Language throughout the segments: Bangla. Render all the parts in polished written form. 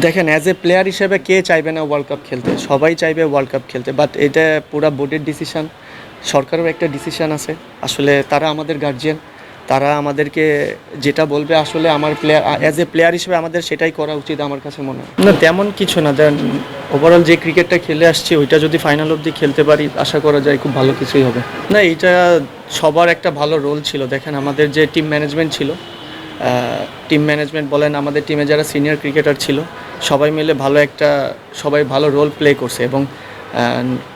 দেখেন অ্যাজ এ প্লেয়ার হিসেবে কে চাইবে না ওয়ার্ল্ড কাপ খেলতে? সবাই চাইবে ওয়ার্ল্ড কাপ খেলতে, বাট এটা পুরা বোর্ডের ডিসিশন, সরকারেরও একটা ডিসিশন আছে। আসলে তারা আমাদের গার্জিয়ান, তারা আমাদেরকে যেটা বলবে আসলে আমার প্লেয়ার অ্যাজ এ প্লেয়ার হিসেবে আমাদের সেটাই করা উচিত আমার কাছে মনে হয়। না তেমন কিছু না, দেন ওভারঅল যে ক্রিকেটটা খেলে আসছি ওইটা যদি ফাইনাল অবধি খেলতে পারি আশা করা যায় খুব ভালো কিছুই হবে। না এইটা সবার একটা ভালো রোল ছিল। দেখেন আমাদের যে টিম ম্যানেজমেন্ট ছিল, টিম ম্যানেজমেন্ট বলেন, আমাদের টিমে যারা সিনিয়র ক্রিকেটার ছিল সবাই মিলে সবাই ভালো রোল প্লে করছে এবং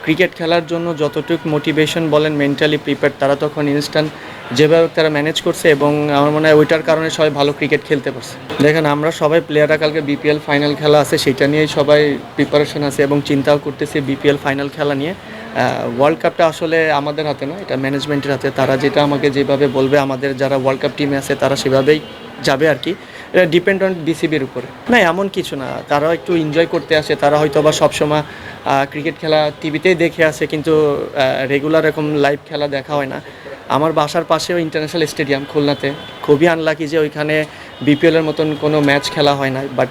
ক্রিকেট খেলার জন্য যতটুকু মোটিভেশন বলেন মেন্টালি প্রিপেয়ার তারা তখন ইনস্ট্যান্ট যেভাবে তারা ম্যানেজ করছে এবং আমার মনে হয় ওইটার কারণে সবাই ভালো ক্রিকেট খেলতে পারছে। দেখেন আমরা সবাই প্লেয়াররা কালকে বিপিএল ফাইনাল খেলা আছে সেটা নিয়েই সবাই প্রিপারেশন আছে এবং চিন্তাও করতেছে বিপিএল ফাইনাল খেলা নিয়ে। ওয়ার্ল্ড কাপটা আসলে আমাদের হাতে না, এটা ম্যানেজমেন্টের হাতে। তারা যেটা আমাকে যেভাবে বলবে, আমাদের যারা ওয়ার্ল্ড কাপ টিমে আছে তারা সেভাবেই যাবে আর কি। এটা ডিপেন্ড অন বিসিবির উপরে। না এমন কিছু না, তারাও একটু এনজয় করতে আসে। তারা হয়তো বা সবসময় ক্রিকেট খেলা টিভিতেই দেখে আসে, কিন্তু রেগুলার এরকম লাইভ খেলা দেখা হয় না। আমার বাসার পাশেও ইন্টারন্যাশনাল স্টেডিয়াম খুলনাতে, খুবই আনলাকি যে ওইখানে বিপিএলের মতন কোনো ম্যাচ খেলা হয় না, বাট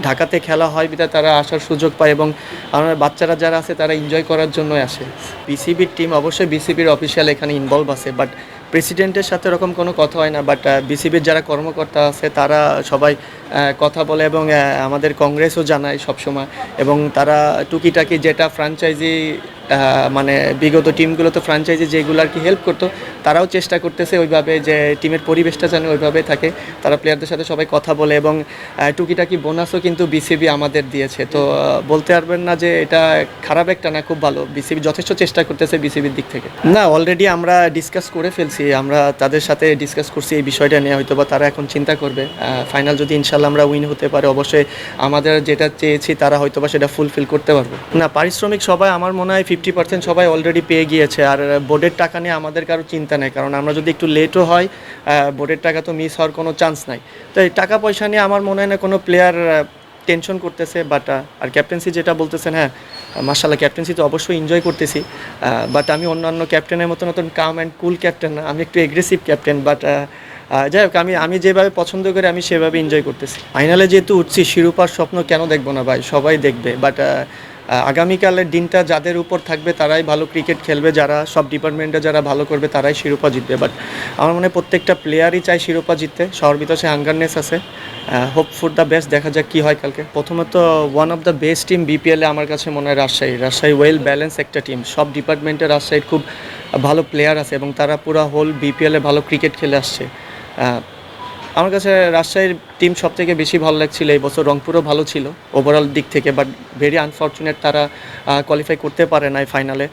ঢাকাতে খেলা হয় বিধায় তারা আসার সুযোগ পায় এবং আমার বাচ্চারা যারা আছে তারা এনজয় করার জন্যই আসে। বিসিবির টিম অবশ্যই বিসিবির অফিসিয়াল এখানে ইনভলভ আছে, বাট প্রেসিডেন্টের সাথে এরকম কোনো কথা হয় না। বাট বিসিবির যারা কর্মকর্তা আছে তারা সবাই কথা বলে এবং আমাদের কংগ্রেসও জানায় সবসময়, এবং তারা টুকিটাকি যেটা ফ্র্যাঞ্চাইজি মানে বিগত টিমগুলোতে ফ্র্যাঞ্চাইজি যেগুলো আর কি হেল্প করতো তারাও চেষ্টা করতেছে ওইভাবে যে টিমের পরিবেশটা যেন ওইভাবে থাকে। তারা প্লেয়ারদের সাথে সবাই কথা বলে এবং টুকিটাকি বোনাসও কিন্তু বিসিবি আমাদের দিয়েছে। তো বলতে পারবেন না যে এটা খারাপ একটা না, খুব ভালো। বিসিবি যথেষ্ট চেষ্টা করতেছে বিসিবির দিক থেকে। না অলরেডি আমরা ডিসকাস করে ফেলছি, আমরা তাদের সাথে ডিসকাস করছি এই বিষয়টা নিয়ে। হয়তো বা তারা এখন চিন্তা করবে ফাইনাল যদি ইনশাল্লাহ আমরা উইন হতে পারে অবশ্যই আমাদের যেটা চেয়েছি তারা হয়তো বা সেটা ফুলফিল করতে পারবে। না পারিশ্রমিক সবাই আমার মনে হয় 50% সবাই অলরেডি পেয়ে গিয়েছে। আর বোর্ডের টাকা নিয়ে আমাদের কারো চিন্তা নেই, কারণ আমরা যদি একটু লেটও হয় বোর্ডের টাকা তো মিস হওয়ার কোনো চান্স নাই। তো এই টাকা পয়সা নিয়ে আমার মনে হয় না কোনো প্লেয়ার টেনশন করতেছে। বাট আর ক্যাপ্টেন্সি যেটা বলতেছেন, হ্যাঁ মাশাআল্লাহ ক্যাপ্টেন্সি তো অবশ্যই এনজয় করতেছি। বাট আমি অন্যান্য ক্যাপ্টেনের মতো কাম অ্যান্ড কুল ক্যাপ্টেন না, আমি একটু এগ্রেসিভ ক্যাপ্টেন। বাট যাই হোক, আমি যেভাবে পছন্দ করি আমি সেভাবে এনজয় করতেছি। ফাইনালে যেহেতু উঠছি, শিরোপার স্বপ্ন কেন দেখবো না ভাই, সবাই দেখবে। বাট আগামীকালের দিনটা যাদের উপর থাকবে তারাই ভালো ক্রিকেট খেলবে, যারা সব ডিপার্টমেন্টে যারা ভালো করবে তারাই শিরোপা জিতবে। বাট আমার মনে হয় প্রত্যেকটা প্লেয়ারই চায় শিরোপা জিততে, সবার ভিতরে সে হাঙ্গারনেস আছে। হোপ ফর দ্য বেস্ট, দেখা যাক কী হয় কালকে। প্রথমত one of the best team বিপিএলে আমার কাছে মনে হয় রাজশাহী ওয়েল ব্যালেন্স একটা টিম। সব ডিপার্টমেন্টে রাজশাহীর খুব ভালো প্লেয়ার আছে এবং তারা পুরো হোল বিপিএলে ভালো ক্রিকেট খেলে আসছে। আমার কাছে রাজশাহীর টিম সবথেকে বেশি ভালো লাগছিল এই বছর। রংপুরও ভালো ছিল ওভারঅল দিক থেকে, বাট ভেরি আনফর্চুনেট তারা কোয়ালিফাই করতে পারে না ফাইনালে।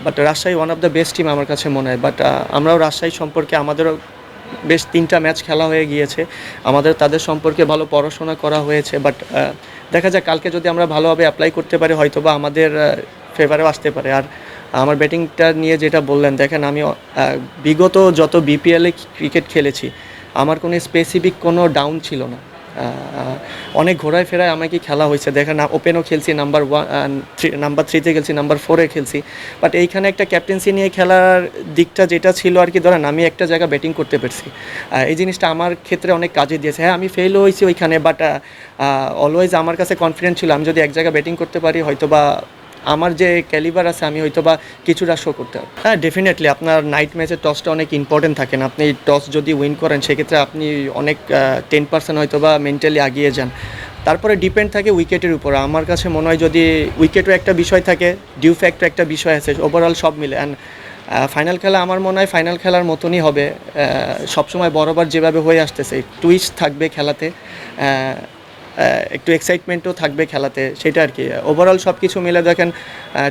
But Rajshahi one of the best team আমার কাছে মনে হয়। বাট আমরাও রাজশাহী সম্পর্কে আমাদেরও বেশ 3টা ম্যাচ খেলা হয়ে গিয়েছে, আমাদের তাদের সম্পর্কে ভালো পড়াশোনা করা হয়েছে। বাট দেখা যাক কালকে যদি আমরা ভালোভাবে অ্যাপ্লাই করতে পারি হয়তো বা আমাদের ফেভারেও আসতে পারে। আর আমার ব্যাটিংটা নিয়ে যেটা বললেন, দেখেন আমি বিগত যত বিপিএলে ক্রিকেট খেলেছি আমার কোনো স্পেসিফিক কোনো ডাউন ছিল না। অনেক ঘোরায় ফেরায় আমাকে খেলা হয়েছে। দেখেন ওপেনও খেলছি, নাম্বার 3-তে খেলছি, নাম্বার 4-এ খেলছি। বাট এইখানে একটা ক্যাপ্টেন্সি নিয়ে খেলার দিকটা যেটা ছিল আর কি, ধরেন আমি একটা জায়গা ব্যাটিং করতে পারছি, এই জিনিসটা আমার ক্ষেত্রে অনেক কাজে দিয়েছে। হ্যাঁ আমি ফেলও হয়েছি ওইখানে, বাট অলওয়েজ আমার কাছে কনফিডেন্ট ছিল আমি যদি এক জায়গায় ব্যাটিং করতে পারি হয়তো বা আমার যে ক্যালিবার আছে আমি হয়তো বা কিছুটা শো করতে পারবো। হ্যাঁ ডেফিনেটলি আপনার নাইট ম্যাচের টসটা অনেক ইম্পর্টেন্ট থাকে না। আপনি টস যদি উইন করেন সেক্ষেত্রে আপনি অনেক 10% হয়তো বা মেন্টালি এগিয়ে যান। তারপরে ডিপেন্ড থাকে উইকেটের উপর। আমার কাছে মনে হয় যদি উইকেটও একটা বিষয় থাকে, ডিউ ফ্যাক্টর একটা বিষয় আছে, ওভারঅল সব মিলে। অ্যান্ড ফাইনাল খেলা আমার মনে হয় ফাইনাল খেলার মতনই হবে, সবসময় বরাবর যেভাবে হয়ে আসতেছে। টুইস্ট থাকবে খেলাতে, একটু এক্সাইটমেন্টও থাকবে খেলাতে, সেটা আর কি। ওভারঅল সব কিছু মিলে দেখেন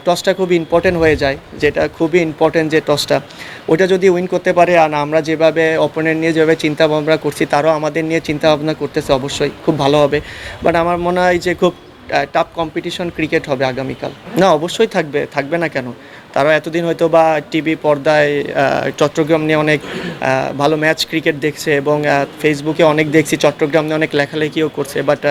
টসটা খুবই ইম্পর্টেন্ট হয়ে যায়, যেটা খুবই ইম্পর্টেন্ট যে টসটা ওইটা যদি উইন করতে পারে। আর আমরা যেভাবে অপোনেন্ট নিয়ে যেভাবে চিন্তা ভাবনা করছি তারাও আমাদের নিয়ে চিন্তা ভাবনা করতেছে, অবশ্যই খুব ভালো হবে। বাট আমার মনে হয় যে খুব টাফ কম্পিটিশন ক্রিকেট হবে আগামীকাল। না অবশ্যই থাকবে না কেন, তারা এতদিন হয়তো বা টিভি পর্দায় চট্টগ্রাম নিয়ে অনেক ভালো ম্যাচ ক্রিকেট দেখছে এবং ফেসবুকে অনেক দেখছি চট্টগ্রাম নিয়ে অনেক লেখালেখিও করছে, বাট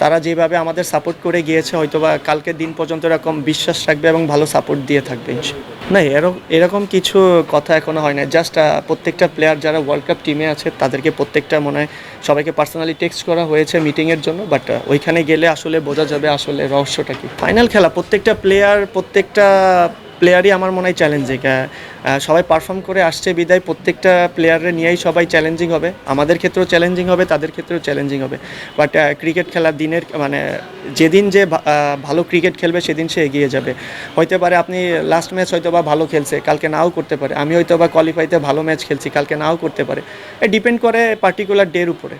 তারা যেভাবে আমাদের সাপোর্ট করে গিয়েছে হয়তো বা কালকের দিন পর্যন্ত এরকম বিশ্বাস রাখবে এবং ভালো সাপোর্ট দিয়ে থাকবে না। এরকম কিছু কথা এখনো হয় না। জাস্ট প্রত্যেকটা প্লেয়ার যারা ওয়ার্ল্ড কাপ টিমে আছে তাদেরকে প্রত্যেকটা মনে হয় সবাইকে পার্সোনালি টেক্সট করা হয়েছে মিটিংয়ের জন্য, বাট ওইখানে গেলে আসলে বোঝা যাবে আসলে রহস্যটা কি। ফাইনাল খেলা প্রত্যেকটা প্লেয়ারই আমার মনে হয় চ্যালেঞ্জিং। সবাই পারফর্ম করে আসছে বিদায় প্রত্যেকটা প্লেয়ারের নিয়েই সবাই চ্যালেঞ্জিং হবে, আমাদের ক্ষেত্রেও চ্যালেঞ্জিং হবে, তাদের ক্ষেত্রেও চ্যালেঞ্জিং হবে। বাট ক্রিকেট খেলার দিনের মানে যেদিন যে ভালো ক্রিকেট খেলবে সেদিন সে এগিয়ে যাবে। হইতে পারে আপনি লাস্ট ম্যাচ হয়তো বা ভালো খেলছে, কালকে নাও করতে পারে। আমি হয়তো বা কোয়ালিফাইতে ভালো ম্যাচ খেলছি, কালকে নাও করতে পারে। ডিপেন্ড করে পার্টিকুলার ডের উপরে।